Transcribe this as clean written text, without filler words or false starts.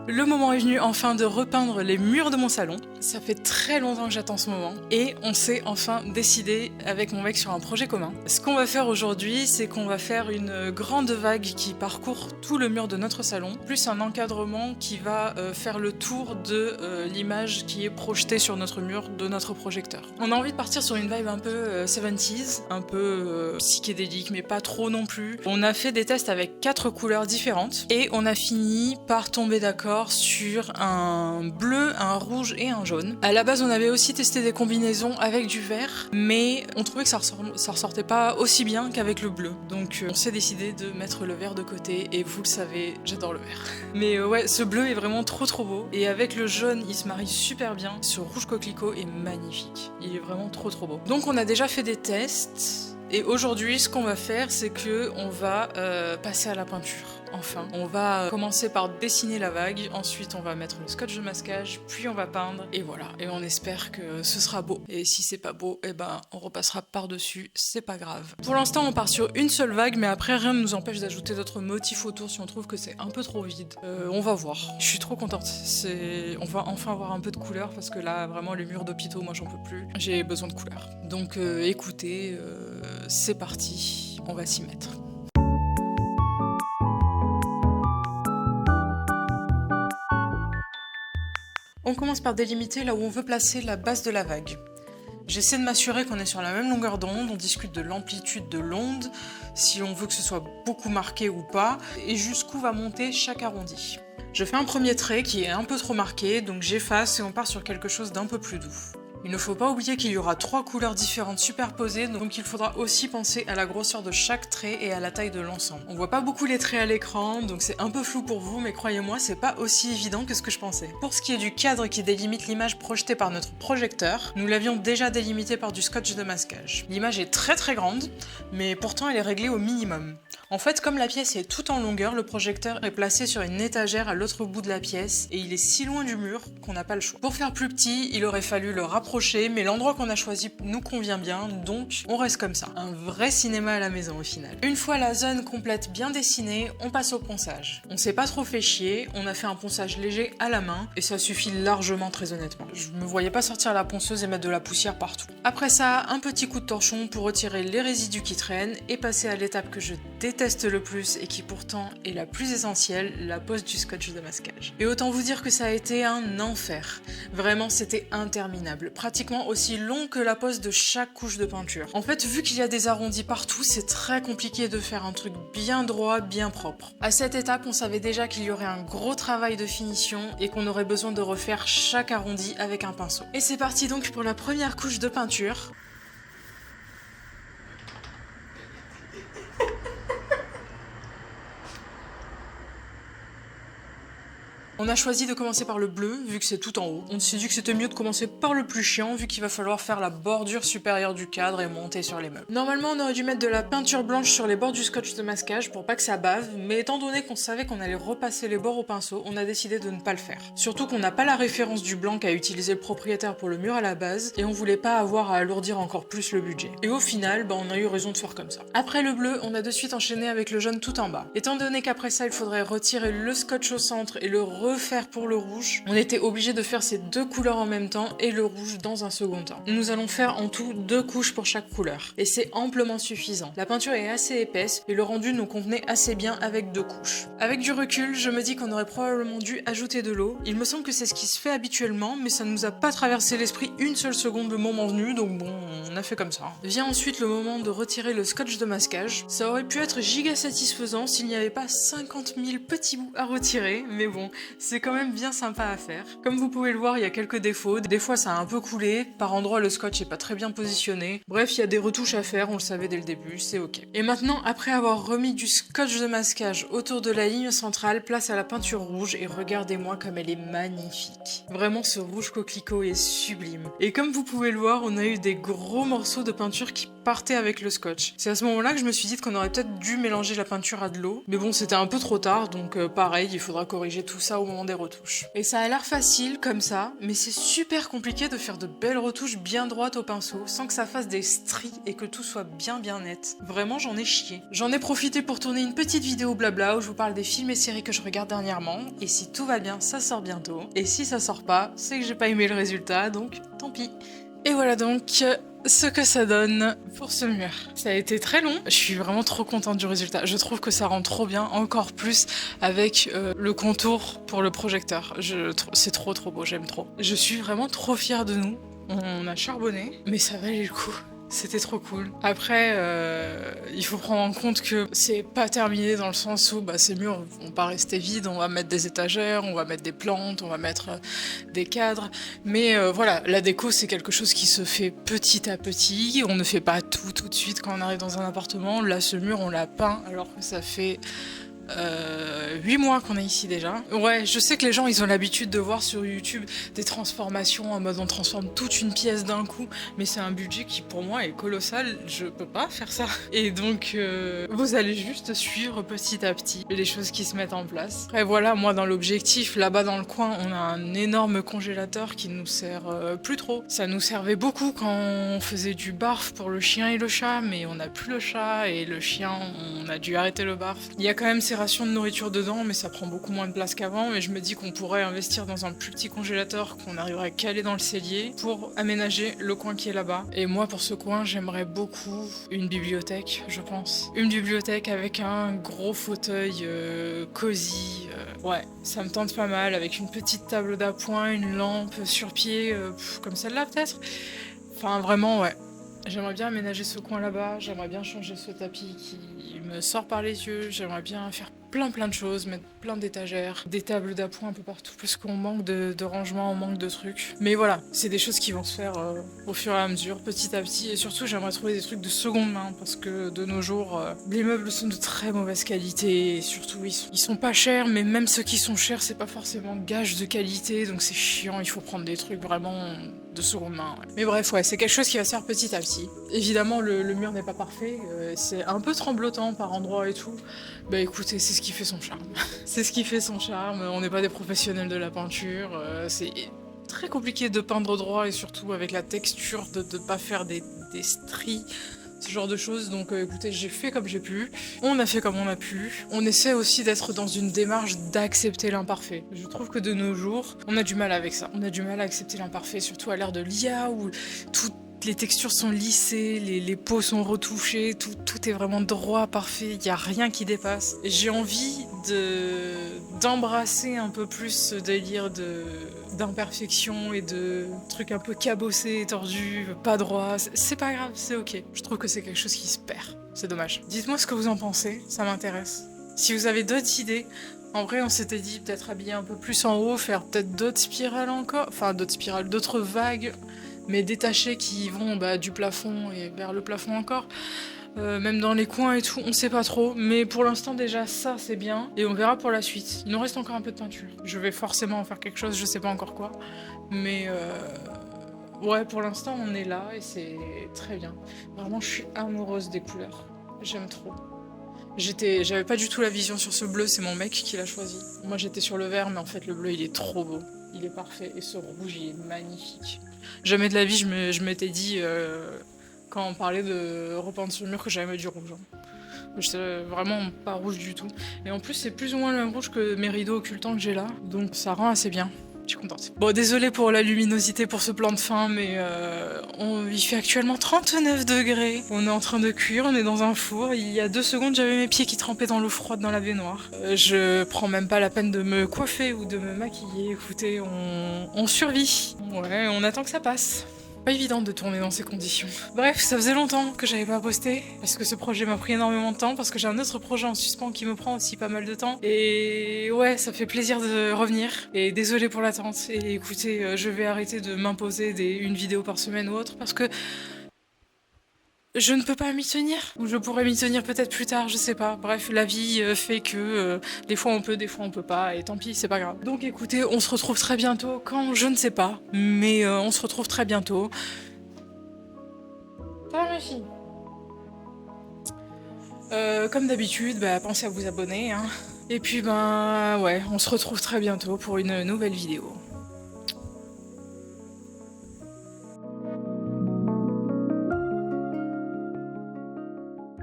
Le moment est venu enfin de repeindre les murs de mon salon. Ça fait très longtemps que j'attends ce moment et on s'est enfin décidé avec mon mec sur un projet commun. Ce qu'on va faire aujourd'hui, c'est qu'on va faire une grande vague qui parcourt tout le mur de notre salon, plus un encadrement qui va faire le tour de l'image qui est projetée sur notre mur de notre projecteur. On a envie de partir sur une vibe un peu 70s, un peu psychédélique mais pas trop non plus. On a fait des tests avec 4 couleurs différentes et on a fini par tomber d'accord sur un bleu, un rouge et un jaune. À la base, on avait aussi testé des combinaisons avec du vert, mais on trouvait que ça ressortait pas aussi bien qu'avec le bleu. Donc on s'est décidé de mettre le vert de côté et vous le savez, j'adore le vert. Mais ouais, ce bleu est vraiment trop beau et avec le jaune, il se marie super bien. Ce rouge coquelicot est magnifique. Il est vraiment trop beau. Donc on a déjà fait des tests. Et aujourd'hui, ce qu'on va faire, c'est que on va passer à la peinture. Enfin, on va commencer par dessiner la vague, ensuite on va mettre le scotch de masquage, puis on va peindre, et voilà. Et on espère que ce sera beau. Et si c'est pas beau, eh ben on repassera par-dessus, c'est pas grave. Pour l'instant, on part sur une seule vague, mais après rien ne nous empêche d'ajouter d'autres motifs autour si on trouve que c'est un peu trop vide. On va voir. Je suis trop contente. On va enfin avoir un peu de couleur, parce que là, vraiment, les murs d'hôpitaux, moi j'en peux plus. J'ai besoin de couleur. Donc écoutez, c'est parti, on va s'y mettre. On commence par délimiter là où on veut placer la base de la vague. J'essaie de m'assurer qu'on est sur la même longueur d'onde, on discute de l'amplitude de l'onde, si on veut que ce soit beaucoup marqué ou pas, et jusqu'où va monter chaque arrondi. Je fais un premier trait qui est un peu trop marqué, donc j'efface et on part sur quelque chose d'un peu plus doux. Il ne faut pas oublier qu'il y aura 3 couleurs différentes superposées, donc il faudra aussi penser à la grosseur de chaque trait et à la taille de l'ensemble. On voit pas beaucoup les traits à l'écran, donc c'est un peu flou pour vous, mais croyez-moi, c'est pas aussi évident que ce que je pensais. Pour ce qui est du cadre qui délimite l'image projetée par notre projecteur, nous l'avions déjà délimité par du scotch de masquage. L'image est très grande, mais pourtant elle est réglée au minimum. En fait, comme la pièce est toute en longueur, le projecteur est placé sur une étagère à l'autre bout de la pièce et il est si loin du mur qu'on n'a pas le choix. Pour faire plus petit, il aurait fallu le rapprocher, mais l'endroit qu'on a choisi nous convient bien, donc on reste comme ça. Un vrai cinéma à la maison au final. Une fois la zone complète bien dessinée, on passe au ponçage. On s'est pas trop fait chier, on a fait un ponçage léger à la main et ça suffit largement très honnêtement. Je me voyais pas sortir la ponceuse et mettre de la poussière partout. Après ça, un petit coup de torchon pour retirer les résidus qui traînent et passer à l'étape que je déteste le plus et qui pourtant est la plus essentielle, la pose du scotch de masquage. Et autant vous dire que ça a été un enfer. Vraiment, c'était interminable. Pratiquement aussi long que la pose de chaque couche de peinture. En fait, vu qu'il y a des arrondis partout, c'est très compliqué de faire un truc bien droit, bien propre. À cette étape, on savait déjà qu'il y aurait un gros travail de finition et qu'on aurait besoin de refaire chaque arrondi avec un pinceau. Et c'est parti donc pour la première couche de peinture. On a choisi de commencer par le bleu, vu que c'est tout en haut. On s'est dit que c'était mieux de commencer par le plus chiant, vu qu'il va falloir faire la bordure supérieure du cadre et monter sur les meubles. Normalement, on aurait dû mettre de la peinture blanche sur les bords du scotch de masquage pour pas que ça bave, mais étant donné qu'on savait qu'on allait repasser les bords au pinceau, on a décidé de ne pas le faire. Surtout qu'on n'a pas la référence du blanc qu'a utilisé le propriétaire pour le mur à la base, et on voulait pas avoir à alourdir encore plus le budget. Et au final, on a eu raison de faire comme ça. Après le bleu, on a de suite enchaîné avec le jaune tout en bas. Étant donné qu'après ça, il faudrait retirer le scotch au centre et le refaire pour le rouge, on était obligé de faire ces 2 couleurs en même temps et le rouge dans un second temps. Nous allons faire en tout 2 couches pour chaque couleur et c'est amplement suffisant. La peinture est assez épaisse et le rendu nous convenait assez bien avec 2 couches. Avec du recul, je me dis qu'on aurait probablement dû ajouter de l'eau. Il me semble que c'est ce qui se fait habituellement, mais ça ne nous a pas traversé l'esprit une seule seconde le moment venu, donc bon, on a fait comme ça. Vient ensuite le moment de retirer le scotch de masquage. Ça aurait pu être giga satisfaisant s'il n'y avait pas 50 000 petits bouts à retirer, mais bon, c'est quand même bien sympa à faire. Comme vous pouvez le voir, il y a quelques défauts. Des fois, ça a un peu coulé. Par endroits, le scotch est pas très bien positionné. Bref, il y a des retouches à faire, on le savait dès le début, c'est ok. Et maintenant, après avoir remis du scotch de masquage autour de la ligne centrale, place à la peinture rouge et regardez-moi comme elle est magnifique. Vraiment, ce rouge coquelicot est sublime. Et comme vous pouvez le voir, on a eu des gros morceaux de peinture qui partaient avec le scotch. C'est à ce moment-là que je me suis dit qu'on aurait peut-être dû mélanger la peinture à de l'eau. Mais bon, c'était un peu trop tard, donc pareil, il faudra corriger tout ça au moment des retouches. Et ça a l'air facile comme ça, mais c'est super compliqué de faire de belles retouches bien droites au pinceau, sans que ça fasse des stries et que tout soit bien net. Vraiment, j'en ai chié. J'en ai profité pour tourner une petite vidéo blabla où je vous parle des films et séries que je regarde dernièrement, et si tout va bien, ça sort bientôt. Et si ça sort pas, c'est que j'ai pas aimé le résultat, donc tant pis. Et voilà donc ce que ça donne pour ce mur. Ça a été très long, je suis vraiment trop contente du résultat. Je trouve que ça rend trop bien, encore plus avec le contour pour le projecteur. C'est trop beau, j'aime trop. Je suis vraiment trop fière de nous. On a charbonné, mais ça valait le coup. C'était trop cool. Après, il faut prendre en compte que c'est pas terminé dans le sens où ces murs vont pas rester vides, on va mettre des étagères, on va mettre des plantes, on va mettre des cadres. Mais voilà, la déco c'est quelque chose qui se fait petit à petit, on ne fait pas tout de suite quand on arrive dans un appartement. Là, ce mur on l'a peint alors que ça fait 8 mois qu'on est ici déjà. Ouais, je sais que les gens ils ont l'habitude de voir sur YouTube des transformations en mode on transforme toute une pièce d'un coup, mais c'est un budget qui pour moi est colossal, je peux pas faire ça. Et donc vous allez juste suivre petit à petit les choses qui se mettent en place. Après voilà, moi dans l'objectif, là-bas dans le coin, on a un énorme congélateur qui nous sert plus trop. Ça nous servait beaucoup quand on faisait du barf pour le chien et le chat, mais on n'a plus le chat et le chien, on a dû arrêter le barf. Il y a quand même ces rations de nourriture dedans, mais ça prend beaucoup moins de place qu'avant, et je me dis qu'on pourrait investir dans un plus petit congélateur qu'on arriverait à caler dans le cellier pour aménager le coin qui est là-bas. Et moi pour ce coin, j'aimerais beaucoup une bibliothèque, je pense. Une bibliothèque avec un gros fauteuil cosy. Ouais, ça me tente pas mal, avec une petite table d'appoint, une lampe sur pied, comme celle-là peut-être. Enfin vraiment ouais. J'aimerais bien aménager ce coin là-bas, j'aimerais bien changer ce tapis qui me sort par les yeux, j'aimerais bien faire plein de choses, mettre plein d'étagères, des tables d'appoint un peu partout, parce qu'on manque de rangement, on manque de trucs. Mais voilà, c'est des choses qui vont se faire au fur et à mesure, petit à petit, et surtout j'aimerais trouver des trucs de seconde main, parce que de nos jours, les meubles sont de très mauvaise qualité, et surtout ils sont pas chers, mais même ceux qui sont chers, c'est pas forcément gage de qualité, donc c'est chiant, il faut prendre des trucs vraiment de seconde main. Ouais. Mais bref, ouais, c'est quelque chose qui va se faire petit à petit. Évidemment, le mur n'est pas parfait, c'est un peu tremblotant par endroits et tout. Bah écoutez, c'est ce qui fait son charme. C'est ce qui fait son charme, on n'est pas des professionnels de la peinture, c'est très compliqué de peindre droit et surtout avec la texture de ne pas faire des stries, ce genre de choses. Donc écoutez, j'ai fait comme j'ai pu, on a fait comme on a pu. On essaie aussi d'être dans une démarche d'accepter l'imparfait. Je trouve que de nos jours, on a du mal avec ça. On a du mal à accepter l'imparfait, surtout à l'ère de l'IA où les textures sont lissées, les peaux sont retouchées, tout est vraiment droit, parfait, il n'y a rien qui dépasse. J'ai envie d'embrasser un peu plus ce délire d'imperfection et de trucs un peu cabossés, tordus, pas droits. C'est pas grave, c'est ok. Je trouve que c'est quelque chose qui se perd. C'est dommage. Dites-moi ce que vous en pensez, ça m'intéresse. Si vous avez d'autres idées, en vrai on s'était dit peut-être habiller un peu plus en haut, faire peut-être d'autres spirales encore, enfin d'autres spirales, d'autres vagues, mais détachés qui vont du plafond et vers le plafond encore. Même dans les coins et tout, on sait pas trop. Mais pour l'instant déjà ça c'est bien. Et on verra pour la suite. Il nous reste encore un peu de peinture. Je vais forcément en faire quelque chose, je sais pas encore quoi. Mais ouais, pour l'instant on est là et c'est très bien. Vraiment je suis amoureuse des couleurs. J'aime trop. J'avais pas du tout la vision sur ce bleu, c'est mon mec qui l'a choisi. Moi j'étais sur le vert, mais en fait le bleu il est trop beau. Il est parfait et ce rouge il est magnifique. Jamais de la vie je m'étais dit quand on parlait de repeindre sur le mur que j'allais mettre du rouge. J'étais vraiment pas rouge du tout. Et en plus c'est plus ou moins le même rouge que mes rideaux occultants que j'ai là, donc ça rend assez bien. Je suis contente. Bon, désolée pour la luminosité pour ce plan de fin, mais il fait actuellement 39 degrés. On est en train de cuire, on est dans un four. Il y a 2 secondes, j'avais mes pieds qui trempaient dans l'eau froide dans la baignoire. Je prends même pas la peine de me coiffer ou de me maquiller. Écoutez, on survit. Ouais, on attend que ça passe. Pas évident de tourner dans ces conditions. Bref, ça faisait longtemps que j'avais pas posté, parce que ce projet m'a pris énormément de temps, parce que j'ai un autre projet en suspens qui me prend aussi pas mal de temps. Et ouais, ça fait plaisir de revenir. Et désolé pour l'attente. Et écoutez, je vais arrêter de m'imposer une vidéo par semaine ou autre, parce que je ne peux pas m'y tenir. Ou je pourrais m'y tenir peut-être plus tard, je sais pas. Bref, la vie fait que des fois on peut, des fois on peut pas, et tant pis, c'est pas grave. Donc écoutez, on se retrouve très bientôt, quand je ne sais pas, mais on se retrouve très bientôt. Ça va, ma fille. Comme d'habitude, pensez à vous abonner, hein. Et puis ben ouais, on se retrouve très bientôt pour une nouvelle vidéo.